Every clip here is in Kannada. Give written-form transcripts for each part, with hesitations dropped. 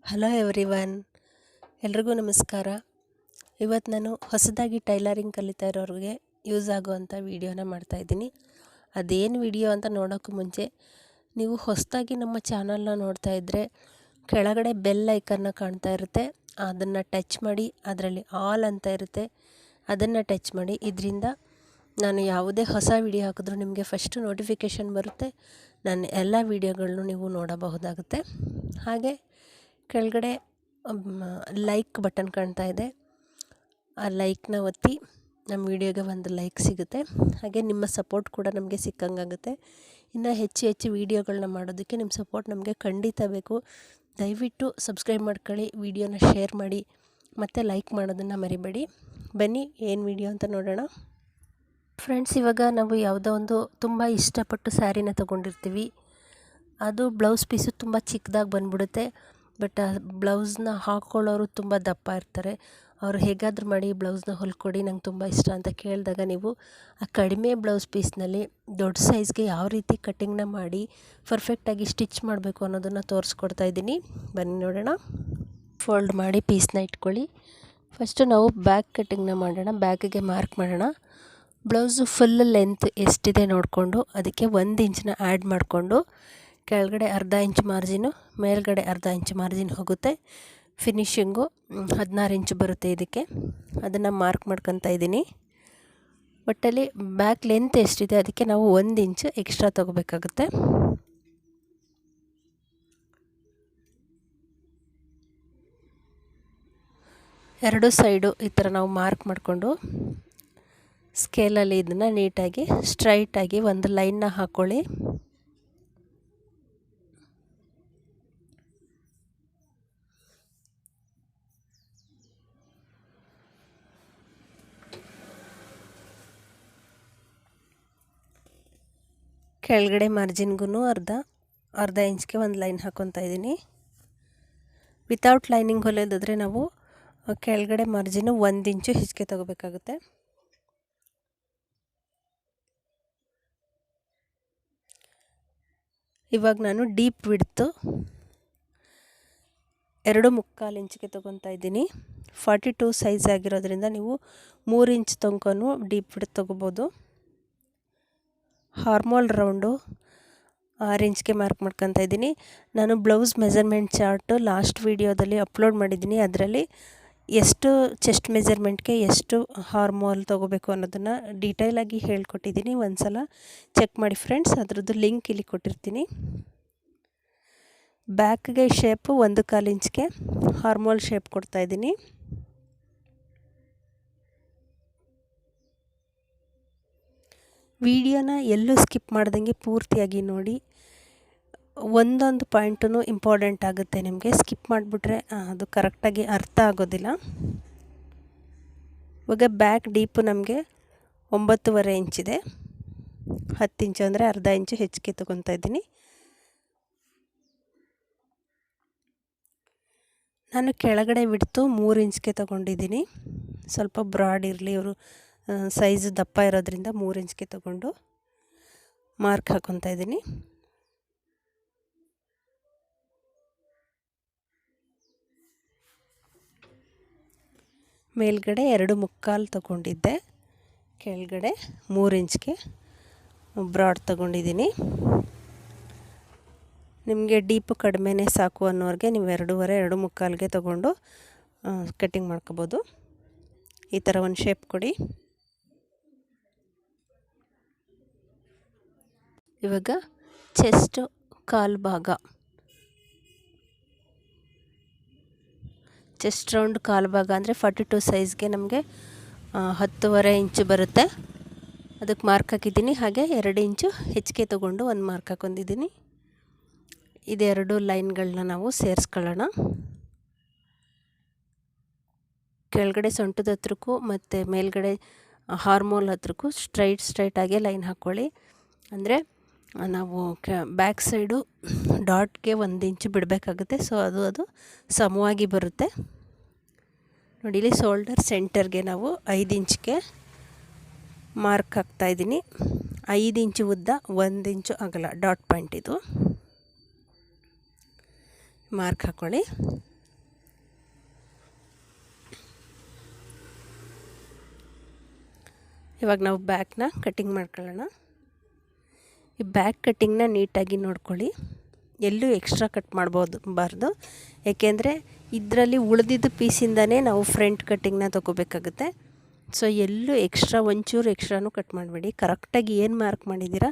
ಹಲೋ ಎವ್ರಿವನ್, ಎಲ್ರಿಗೂ ನಮಸ್ಕಾರ. ಇವತ್ತು ನಾನು ಹೊಸದಾಗಿ ಟೈಲರಿಂಗ್ ಕಲಿತಾ ಇರೋರಿಗೆ ಯೂಸ್ ಆಗುವಂಥ ವೀಡಿಯೋನ ಮಾಡ್ತಾಯಿದ್ದೀನಿ. ಅದೇನು ವಿಡಿಯೋ ಅಂತ ನೋಡೋಕ್ಕೂ ಮುಂಚೆ ನೀವು ಹೊಸದಾಗಿ ನಮ್ಮ ಚಾನಲ್ನ ನೋಡ್ತಾ ಇದ್ದರೆ ಕೆಳಗಡೆ ಬೆಲ್ ಐಕನ್ನ ಕಾಣ್ತಾ ಇರುತ್ತೆ, ಅದನ್ನು ಟಚ್ ಮಾಡಿ. ಅದರಲ್ಲಿ ಆಲ್ ಅಂತ ಇರುತ್ತೆ, ಅದನ್ನು ಟಚ್ ಮಾಡಿ. ಇದರಿಂದ ನಾನು ಯಾವುದೇ ಹೊಸ ವಿಡಿಯೋ ಹಾಕಿದ್ರೂ ನಿಮಗೆ ಫಸ್ಟು ನೋಟಿಫಿಕೇಷನ್ ಬರುತ್ತೆ. ನನ್ನ ಎಲ್ಲ ವೀಡಿಯೋಗಳನ್ನು ನೀವು ನೋಡಬಹುದಾಗುತ್ತೆ. ಹಾಗೆ ಕೆಳಗಡೆ ಲೈಕ್ ಬಟನ್ ಕಾಣ್ತಾ ಇದೆ, ಆ ಲೈಕ್ನ ಒತ್ತಿ ನಮ್ಮ ವಿಡಿಯೋಗೆ ಒಂದು ಲೈಕ್ ಸಿಗುತ್ತೆ. ಹಾಗೆ ನಿಮ್ಮ ಸಪೋರ್ಟ್ ಕೂಡ ನಮಗೆ ಸಿಕ್ಕಂಗಾಗುತ್ತೆ. ಇನ್ನು ಹೆಚ್ಚು ಹೆಚ್ಚು ವೀಡಿಯೋಗಳನ್ನ ಮಾಡೋದಕ್ಕೆ ನಿಮ್ಮ ಸಪೋರ್ಟ್ ನಮಗೆ ಖಂಡಿತ ಬೇಕು. ದಯವಿಟ್ಟು ಸಬ್ಸ್ಕ್ರೈಬ್ ಮಾಡ್ಕೊಳ್ಳಿ, ವಿಡಿಯೋನ ಶೇರ್ ಮಾಡಿ ಮತ್ತು ಲೈಕ್ ಮಾಡೋದನ್ನು ಮರಿಬೇಡಿ. ಬನ್ನಿ ಏನು ವಿಡಿಯೋ ಅಂತ ನೋಡೋಣ. ಫ್ರೆಂಡ್ಸ್, ಇವಾಗ ನಾವು ಯಾವುದೋ ಒಂದು ತುಂಬ ಇಷ್ಟಪಟ್ಟು ಸ್ಯಾರಿನ ತೊಗೊಂಡಿರ್ತೀವಿ. ಅದು ಬ್ಲೌಸ್ ಪೀಸು ತುಂಬ ಚಿಕ್ಕದಾಗಿ ಬಂದ್ಬಿಡುತ್ತೆ. ಬಟ್ ಆ ಬ್ಲೌಸ್ನ ಹಾಕ್ಕೊಳ್ಳೋರು ತುಂಬ ದಪ್ಪ ಇರ್ತಾರೆ. ಅವರು ಹೇಗಾದರೂ ಮಾಡಿ ಬ್ಲೌಸ್ನ ಹೊಲ್ಕೊಡಿ, ನಂಗೆ ತುಂಬ ಇಷ್ಟ ಅಂತ ಕೇಳಿದಾಗ ನೀವು ಆ ಕಡಿಮೆ ಬ್ಲೌಸ್ ಪೀಸ್ನಲ್ಲಿ ದೊಡ್ಡ ಸೈಜ್ಗೆ ಯಾವ ರೀತಿ ಕಟ್ಟಿಂಗ್ನ ಮಾಡಿ ಪರ್ಫೆಕ್ಟಾಗಿ ಸ್ಟಿಚ್ ಮಾಡಬೇಕು ಅನ್ನೋದನ್ನು ತೋರಿಸ್ಕೊಡ್ತಾ ಇದ್ದೀನಿ. ಬನ್ನಿ ನೋಡೋಣ. ಫೋಲ್ಡ್ ಮಾಡಿ ಪೀಸ್ನ ಇಟ್ಕೊಳ್ಳಿ. ಫಸ್ಟು ನಾವು ಬ್ಯಾಕ್ ಕಟ್ಟಿಂಗ್ನ ಮಾಡೋಣ. ಬ್ಯಾಕಿಗೆ ಮಾರ್ಕ್ ಮಾಡೋಣ. ಬ್ಲೌಸು ಫುಲ್ ಲೆಂತ್ ಎಷ್ಟಿದೆ ನೋಡಿಕೊಂಡು ಅದಕ್ಕೆ 1 ಇಂಚನ್ನ ಆ್ಯಡ್ ಮಾಡಿಕೊಂಡು ಕೆಳಗಡೆ ಅರ್ಧ ಇಂಚ್ ಮಾರ್ಜಿನು, ಮೇಲ್ಗಡೆ ಅರ್ಧ ಇಂಚ್ ಮಾರ್ಜಿನ್ ಹೋಗುತ್ತೆ. ಫಿನಿಶಿಂಗು 16 ಇಂಚು ಬರುತ್ತೆ ಇದಕ್ಕೆ. ಅದನ್ನು ಮಾರ್ಕ್ ಮಾಡ್ಕೊತಾ ಇದ್ದೀನಿ. ಒಟ್ಟಲ್ಲಿ ಬ್ಯಾಕ್ ಲೆಂತ್ ಎಷ್ಟಿದೆ ಅದಕ್ಕೆ ನಾವು 1 ಇಂಚು ಎಕ್ಸ್ಟ್ರಾ ತೊಗೋಬೇಕಾಗುತ್ತೆ. ಎರಡು ಸೈಡು ಈ ಥರ ನಾವು ಮಾರ್ಕ್ ಮಾಡಿಕೊಂಡು ಸ್ಕೇಲಲ್ಲಿ ಇದನ್ನು ನೀಟಾಗಿ ಸ್ಟ್ರೈಟಾಗಿ ಒಂದು ಲೈನ್ನ ಹಾಕ್ಕೊಳ್ಳಿ. ಕೆಳಗಡೆ ಮಾರ್ಜಿನ್ಗೂ ಅರ್ಧ ಇಂಚ್ಗೆ ಒಂದು ಲೈನ್ ಹಾಕ್ಕೊತಾ ಇದ್ದೀನಿ. ವಿತೌಟ್ ಲೈನಿಂಗ್ ಹೊಲಿಯೋದಾದರೆ ನಾವು ಕೆಳಗಡೆ ಮಾರ್ಜಿನು 1 ಇಂಚು ಹೆಚ್ಚಿಗೆ ತಗೋಬೇಕಾಗುತ್ತೆ. ಇವಾಗ ನಾನು ಡೀಪ್ ವಿಡ್ತು 2.25 ಇಂಚಿಗೆ ತೊಗೊತಾ ಇದ್ದೀನಿ. 42 ಸೈಜ್ ಆಗಿರೋದ್ರಿಂದ ನೀವು 3 ಇಂಚ್ ತನಕನೂ ಡೀಪ್ ವಿಡ್ತ್ ತೊಗೋಬೋದು. ಹಾರ್ಮೋಲ್ ರೌಂಡು 6 ಇಂಚ್ಗೆ ಮಾರ್ಕ್ ಮಾಡ್ಕೊತಾ ಇದ್ದೀನಿ. ನಾನು ಬ್ಲೌಸ್ ಮೆಜರ್ಮೆಂಟ್ ಚಾರ್ಟು ಲಾಸ್ಟ್ ವೀಡಿಯೋದಲ್ಲಿ ಅಪ್ಲೋಡ್ ಮಾಡಿದ್ದೀನಿ. ಅದರಲ್ಲಿ ಎಷ್ಟು ಚೆಸ್ಟ್ ಮೆಜರ್ಮೆಂಟ್ಗೆ ಎಷ್ಟು ಹಾರ್ಮೋಲ್ ತೊಗೋಬೇಕು ಅನ್ನೋದನ್ನು ಡೀಟೇಲಾಗಿ ಹೇಳ್ಕೊಟ್ಟಿದ್ದೀನಿ. ಒಂದು ಸಲ ಚೆಕ್ ಮಾಡಿ ಫ್ರೆಂಡ್ಸ್, ಅದರದ್ದು ಲಿಂಕ್ ಇಲ್ಲಿ ಕೊಟ್ಟಿರ್ತೀನಿ. ಬ್ಯಾಕ್ಗೆ ಶೇಪು 1/4 ಇಂಚ್ಗೆ ಹಾರ್ಮೋಲ್ ಶೇಪ್ ಕೊಡ್ತಾಯಿದ್ದೀನಿ. ವಿಡಿಯೋನ ಎಲ್ಲೂ ಸ್ಕಿಪ್ ಮಾಡ್ದಂಗೆ ಪೂರ್ತಿಯಾಗಿ ನೋಡಿ. ಒಂದೊಂದು ಪಾಯಿಂಟೂ ಇಂಪಾರ್ಟೆಂಟ್ ಆಗುತ್ತೆ. ನಿಮಗೆ ಸ್ಕಿಪ್ ಮಾಡಿಬಿಟ್ರೆ ಅದು ಕರೆಕ್ಟಾಗಿ ಅರ್ಥ ಆಗೋದಿಲ್ಲ. ಇವಾಗ ಬ್ಯಾಕ್ ಡೀಪು ನಮಗೆ 9.5 ಇಂಚಿದೆ. 10 ಇಂಚು ಅಂದರೆ ಅರ್ಧ ಇಂಚು ಹೆಚ್ಚಿಗೆ ತೊಗೊತಾ ಇದ್ದೀನಿ. ನಾನು ಕೆಳಗಡೆ ಬಿಡ್ತು 3 ಇಂಚ್ಗೆ ತೊಗೊಂಡಿದ್ದೀನಿ. ಸ್ವಲ್ಪ ಬ್ರಾಡ್ ಇರಲಿ, ಇವರು ಸೈಜು ದಪ್ಪ ಇರೋದ್ರಿಂದ 3 ಇಂಚ್ಗೆ ತೊಗೊಂಡು ಮಾರ್ಕ್ ಹಾಕ್ಕೊತಾ ಇದ್ದೀನಿ. ಮೇಲ್ಗಡೆ 2.25 ತೊಗೊಂಡಿದ್ದೆ, ಕೆಳಗಡೆ 3 ಇಂಚ್ಗೆ ಬ್ರಾಡ್ ತೊಗೊಂಡಿದ್ದೀನಿ. ನಿಮಗೆ ಡೀಪು ಕಡಿಮೆನೇ ಸಾಕು ಅನ್ನೋರಿಗೆ ನೀವು 2.5 2.25ಗೆ ತೊಗೊಂಡು ಕಟ್ಟಿಂಗ್ ಮಾಡ್ಕೋಬೋದು. ಈ ಥರ ಒಂದು ಶೇಪ್ ಕೊಡಿ. ಇವಾಗ ಚೆಸ್ಟು ಕಾಲು ಭಾಗ, ಚೆಸ್ಟ್ ರೌಂಡ್ ಕಾಲು ಭಾಗ ಅಂದರೆ 42 ಸೈಜ್ಗೆ ನಮಗೆ 10.5 ಇಂಚು ಬರುತ್ತೆ. ಅದಕ್ಕೆ ಮಾರ್ಕ್ ಹಾಕಿದ್ದೀನಿ. ಹಾಗೆ 2 ಇಂಚು ಹೆಚ್ಚಿಗೆ ತೊಗೊಂಡು ಒಂದು ಮಾರ್ಕ್ ಹಾಕೊಂಡಿದ್ದೀನಿ. ಇದೆರಡು ಲೈನ್ಗಳನ್ನ ನಾವು ಸೇರಿಸ್ಕೊಳ್ಳೋಣ. ಕೆಳಗಡೆ ಸೊಂಟದ ಹತ್ರಕ್ಕೂ ಮತ್ತು ಮೇಲ್ಗಡೆ ಹಾರ್ಮೋಲ್ ಹತ್ರಕ್ಕೂ ಸ್ಟ್ರೈಟಾಗಿ ಲೈನ್ ಹಾಕ್ಕೊಳ್ಳಿ. ಅಂದರೆ ನಾವು ಬ್ಯಾಕ್ ಸೈಡು ಡಾಟ್ಗೆ 1 ಇಂಚು ಬಿಡಬೇಕಾಗುತ್ತೆ. ಸೊ ಅದು ಸಮವಾಗಿ ಬರುತ್ತೆ. ನೋಡಿ, ಇಲ್ಲಿ ಶೋಲ್ಡರ್ ಸೆಂಟರ್ಗೆ ನಾವು 5 ಇಂಚ್ಗೆ ಮಾರ್ಕ್ ಹಾಕ್ತಾಯಿದ್ದೀನಿ. 5 ಇಂಚು ಉದ್ದ, 1 ಇಂಚು ಅಗಲ ಡಾಟ್ ಪಾಯಿಂಟ್ ಇದು. ಮಾರ್ಕ್ ಹಾಕ್ಕೊಳ್ಳಿ. ಇವಾಗ ನಾವು ಬ್ಯಾಕ್ನ ಕಟ್ಟಿಂಗ್ ಮಾಡ್ಕೊಳ್ಳೋಣ. ಈ ಬ್ಯಾಕ್ ಕಟ್ಟಿಂಗ್ನ ನೀಟಾಗಿ ನೋಡ್ಕೊಳ್ಳಿ, ಎಲ್ಲೂ ಎಕ್ಸ್ಟ್ರಾ ಕಟ್ ಬಾರ್ದು, ಏಕೆಂದರೆ ಇದರಲ್ಲಿ ಉಳಿದಿದ್ದ ಪೀಸಿಂದನೇ ನಾವು ಫ್ರಂಟ್ ಕಟ್ಟಿಂಗ್ನ ತೊಗೋಬೇಕಾಗುತ್ತೆ. ಸೊ ಎಲ್ಲೂ ಎಕ್ಸ್ಟ್ರಾ ಒಂಚೂರು ಎಕ್ಸ್ಟ್ರಾನೂ ಕಟ್ ಮಾಡಬೇಡಿ. ಕರೆಕ್ಟಾಗಿ ಏನು ಮಾರ್ಕ್ ಮಾಡಿದ್ದೀರಾ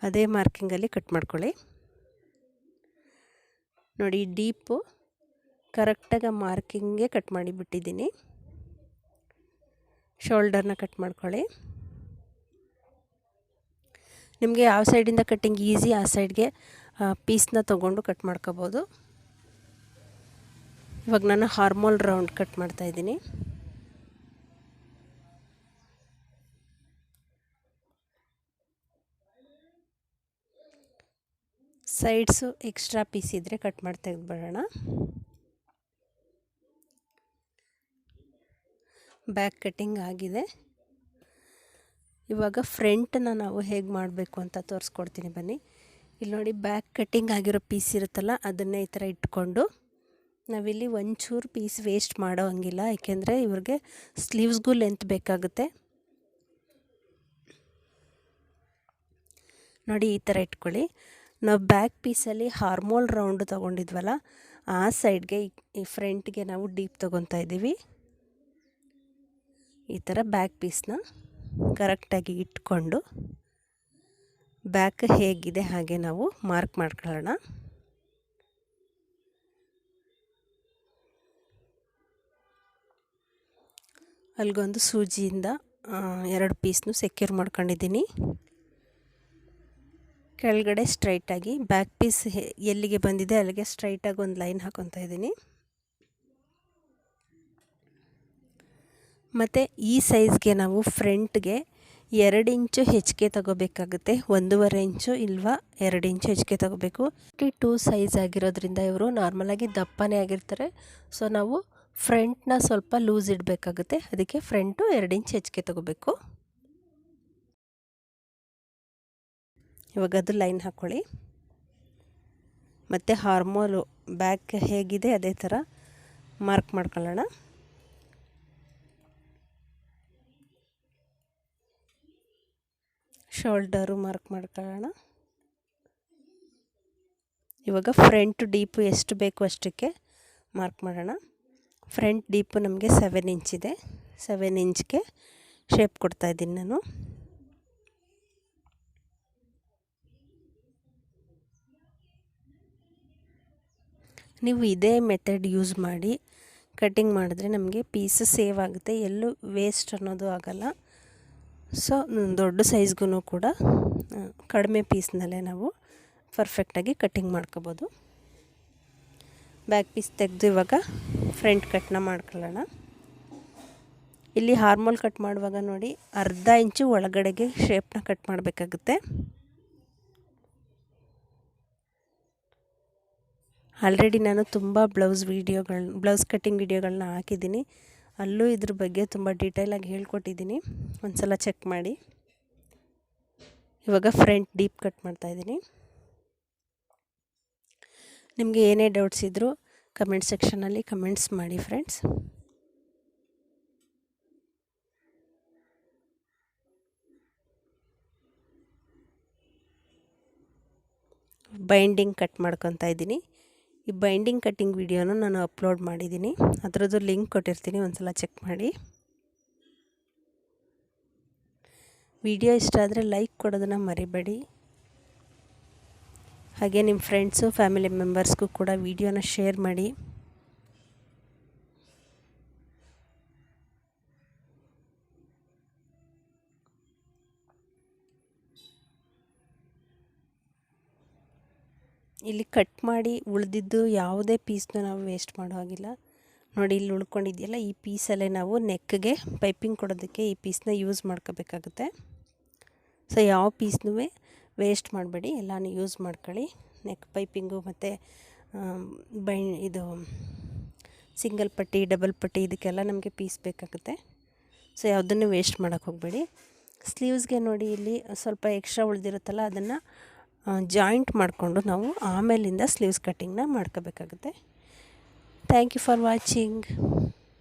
ಅದೇ ಮಾರ್ಕಿಂಗಲ್ಲಿ ಕಟ್ ಮಾಡ್ಕೊಳ್ಳಿ. ನೋಡಿ, ಡೀಪು ಕರೆಕ್ಟಾಗಿ ಮಾರ್ಕಿಂಗ್ಗೆ ಕಟ್ ಮಾಡಿಬಿಟ್ಟಿದ್ದೀನಿ. ಶೋಲ್ಡರ್ನ ಕಟ್ ಮಾಡ್ಕೊಳ್ಳಿ. ನಿಮಗೆ ಯಾವ ಸೈಡಿಂದ ಕಟ್ಟಿಂಗ್ ಈಸಿ ಆ ಸೈಡ್ಗೆ ಪೀಸ್ನ ತೊಗೊಂಡು ಕಟ್ ಮಾಡ್ಕೋಬೋದು. ಇವಾಗ ನಾನು ಹಾರ್ಮೋಲ್ ರೌಂಡ್ ಕಟ್ ಮಾಡ್ತಾಯಿದ್ದೀನಿ. ಸೈಡ್ಸು ಎಕ್ಸ್ಟ್ರಾ ಪೀಸ್ ಇದ್ದರೆ ಕಟ್ ಮಾಡಿ ತೆಗೆದುಬಿಡೋಣ. ಬ್ಯಾಕ್ ಕಟ್ಟಿಂಗ್ ಆಗಿದೆ. ಇವಾಗ ಫ್ರಂಟನ್ನ ನಾವು ಹೇಗೆ ಮಾಡಬೇಕು ಅಂತ ತೋರಿಸ್ಕೊಡ್ತೀನಿ ಬನ್ನಿ. ಇಲ್ಲಿ ನೋಡಿ, ಬ್ಯಾಕ್ ಕಟ್ಟಿಂಗ್ ಆಗಿರೋ ಪೀಸ್ ಇರುತ್ತಲ್ಲ ಅದನ್ನೇ ಈ ಥರ ಇಟ್ಕೊಂಡು ನಾವಿಲ್ಲಿ ಒಂಚೂರು ಪೀಸ್ ವೇಸ್ಟ್ ಮಾಡೋ ಹಂಗಿಲ್ಲ, ಏಕೆಂದರೆ ಇವ್ರಿಗೆ ಸ್ಲೀವ್ಸ್ಗೂ ಲೆಂತ್ ಬೇಕಾಗುತ್ತೆ. ನೋಡಿ, ಈ ಥರ ಇಟ್ಕೊಳ್ಳಿ. ನಾವು ಬ್ಯಾಕ್ ಪೀಸಲ್ಲಿ ಹಾರ್ಮೋಲ್ ರೌಂಡ್ ತೊಗೊಂಡಿದ್ವಲ್ಲ ಆ ಸೈಡ್ಗೆ ಈ ಫ್ರಂಟ್ಗೆ ನಾವು ಡೀಪ್ ತೊಗೊತಾ ಇದ್ದೀವಿ. ಈ ಥರ ಬ್ಯಾಕ್ ಪೀಸ್ನ ಕರೆಕ್ಟಾಗಿ ಇಟ್ಕೊಂಡು ಬ್ಯಾಕ್ ಹೇಗಿದೆ ಹಾಗೆ ನಾವು ಮಾರ್ಕ್ ಮಾಡ್ಕೊಳ್ಳೋಣ. ಅಲ್ಲಿಗೊಂದು ಸೂಜಿಯಿಂದ 2 ಪೀಸ್ನು ಸೆಕ್ಯೂರ್ ಮಾಡ್ಕೊಂಡಿದ್ದೀನಿ. ಕೆಳಗಡೆ ಸ್ಟ್ರೈಟಾಗಿ ಬ್ಯಾಕ್ ಪೀಸ್ ಎಲ್ಲಿಗೆ ಬಂದಿದೆ ಅಲ್ಲಿಗೆ ಸ್ಟ್ರೈಟಾಗಿ ಒಂದು ಲೈನ್ ಹಾಕ್ಕೊತಾ ಇದ್ದೀನಿ. ಮತ್ತು ಈ ಸೈಜ್ಗೆ ನಾವು ಫ್ರಂಟ್ಗೆ 2 ಇಂಚು ಹೆಚ್ಚಿಗೆ ತಗೋಬೇಕಾಗುತ್ತೆ. 1.5 ಇಂಚು ಇಲ್ವಾ 2 ಇಂಚು ಹೆಚ್ಚಿಗೆ ತಗೋಬೇಕು. 2 ಸೈಜ್ ಆಗಿರೋದ್ರಿಂದ ಇವರು ನಾರ್ಮಲಾಗಿ ದಪ್ಪನೇ ಆಗಿರ್ತಾರೆ. ಸೊ ನಾವು ಫ್ರಂಟ್ನ ಸ್ವಲ್ಪ ಲೂಸ್ ಇಡಬೇಕಾಗುತ್ತೆ, ಅದಕ್ಕೆ ಫ್ರಂಟು 2 ಇಂಚ್ ಹೆಚ್ಚಿಗೆ ತಗೋಬೇಕು. ಇವಾಗ ಅದು ಲೈನ್ ಹಾಕ್ಕೊಳ್ಳಿ. ಮತ್ತು ಹಾರ್ಮೋಲು ಬ್ಯಾಕ್ ಹೇಗಿದೆ ಅದೇ ಥರ ಮಾರ್ಕ್ ಮಾಡ್ಕೊಳ್ಳೋಣ. ಶೋಲ್ಡರು ಮಾರ್ಕ್ ಮಾಡ್ಕೊಳ್ಳೋಣ. ಇವಾಗ ಫ್ರಂಟ್ ಡೀಪು ಎಷ್ಟು ಬೇಕು ಅಷ್ಟಕ್ಕೆ ಮಾರ್ಕ್ ಮಾಡೋಣ. ಫ್ರಂಟ್ ಡೀಪು ನಮಗೆ 7 ಇಂಚಿದೆ. 7 ಇಂಚ್ಗೆ ಶೇಪ್ ಕೊಡ್ತಾಯಿದ್ದೀನಿ ನಾನು. ನೀವು ಇದೇ ಮೆಥಡ್ ಯೂಸ್ ಮಾಡಿ ಕಟ್ಟಿಂಗ್ ಮಾಡಿದ್ರೆ ನಮಗೆ ಪೀಸ್ ಸೇವ್ ಆಗುತ್ತೆ, ಎಲ್ಲೂ ವೇಸ್ಟ್ ಅನ್ನೋದು ಆಗೋಲ್ಲ. ಸೊ ದೊಡ್ಡ ಸೈಜ್ಗೂ ಕೂಡ ಕಡಿಮೆ ಪೀಸ್ನಲ್ಲೇ ನಾವು ಪರ್ಫೆಕ್ಟಾಗಿ ಕಟ್ಟಿಂಗ್ ಮಾಡ್ಕೋಬೋದು. ಬ್ಯಾಕ್ ಪೀಸ್ ತೆಗೆದು ಇವಾಗ ಫ್ರಂಟ್ ಕಟ್ನ ಮಾಡ್ಕೊಳ್ಳೋಣ. ಇಲ್ಲಿ ಹಾರ್ಮೋಲ್ ಕಟ್ ಮಾಡುವಾಗ ನೋಡಿ, 1/2 ಇಂಚು ಒಳಗಡೆಗೆ ಶೇಪ್ನ ಕಟ್ ಮಾಡಬೇಕಾಗುತ್ತೆ. ಆಲ್ರೆಡಿ ನಾನು ತುಂಬ ಬ್ಲೌಸ್ ಕಟ್ಟಿಂಗ್ ವಿಡಿಯೋಗಳನ್ನ ಹಾಕಿದ್ದೀನಿ. ಅಲ್ಲೂ ಇದ್ರ ಬಗ್ಗೆ ತುಂಬ ಡೀಟೇಲಾಗಿ ಹೇಳ್ಕೊಟ್ಟಿದ್ದೀನಿ, ಒಂದು ಸಲ ಚೆಕ್ ಮಾಡಿ. ಇವಾಗ ಫ್ರಂಟ್ ಡೀಪ್ ಕಟ್ ಮಾಡ್ತಾಯಿದ್ದೀನಿ. ನಿಮಗೆ ಏನೇ ಡೌಟ್ಸ್ ಇದ್ದರೂ ಕಮೆಂಟ್ ಸೆಕ್ಷನಲ್ಲಿ ಕಮೆಂಟ್ಸ್ ಮಾಡಿ ಫ್ರೆಂಡ್ಸ್. ಬೈಂಡಿಂಗ್ ಕಟ್ ಮಾಡ್ಕೊತಾ ಇದ್ದೀನಿ. ಈ ಬೈಂಡಿಂಗ್ ಕಟ್ಟಿಂಗ್ ವಿಡಿಯೋನ ನಾನು ಅಪ್ಲೋಡ್ ಮಾಡಿದ್ದೀನಿ, ಅದರದ್ದು ಲಿಂಕ್ ಕೊಟ್ಟಿರ್ತೀನಿ, ಒಂದು ಸಲ ಚೆಕ್ ಮಾಡಿ. ವಿಡಿಯೋ ಇಷ್ಟ ಆದರೆ ಲೈಕ್ ಕೊಡೋದನ್ನು ಮರಿಬೇಡಿ. ಹಾಗೆ ನಿಮ್ಮ ಫ್ರೆಂಡ್ಸು ಫ್ಯಾಮಿಲಿ ಮೆಂಬರ್ಸ್ಗೂ ಕೂಡ ವಿಡಿಯೋನ ಶೇರ್ ಮಾಡಿ. ಇಲ್ಲಿ ಕಟ್ ಮಾಡಿ ಉಳಿದಿದ್ದು ಯಾವುದೇ ಪೀಸ್ನ ನಾವು ವೇಸ್ಟ್ ಮಾಡೋ ಹಾಗಿಲ್ಲ. ನೋಡಿ, ಇಲ್ಲಿ ಉಳ್ಕೊಂಡಿದೆಯಲ್ಲ ಈ ಪೀಸಲ್ಲೇ ನಾವು ನೆಕ್ಗೆ ಪೈಪಿಂಗ್ ಕೊಡೋದಕ್ಕೆ ಈ ಪೀಸ್ನ ಯೂಸ್ ಮಾಡ್ಕೋಬೇಕಾಗುತ್ತೆ. ಸೊ ಯಾವ ಪೀಸ್ನೂ ವೇಸ್ಟ್ ಮಾಡಬೇಡಿ, ಎಲ್ಲನೂ ಯೂಸ್ ಮಾಡ್ಕೊಳ್ಳಿ. ನೆಕ್ ಪೈಪಿಂಗು ಮತ್ತು ಇದು ಸಿಂಗಲ್ ಪಟ್ಟಿ, ಡಬಲ್ ಪಟ್ಟಿ ಇದಕ್ಕೆಲ್ಲ ನಮಗೆ ಪೀಸ್ ಬೇಕಾಗುತ್ತೆ. ಸೊ ಯಾವುದನ್ನು ವೇಸ್ಟ್ ಮಾಡೋಕ್ಕೆ ಹೋಗಬೇಡಿ. ಸ್ಲೀವ್ಸ್ಗೆ ನೋಡಿ, ಇಲ್ಲಿ ಸ್ವಲ್ಪ ಎಕ್ಸ್ಟ್ರಾ ಉಳಿದಿರುತ್ತಲ್ಲ ಅದನ್ನು ಜಾಯಿಂಟ್ ಮಾಡಿಕೊಂಡು ನಾವು ಆಮೇಲಿಂದ ಸ್ಲೀವ್ಸ್ ಕಟ್ಟಿಂಗ್ನ ಮಾಡ್ಕೋಬೇಕಾಗುತ್ತೆ. Thank you for watching.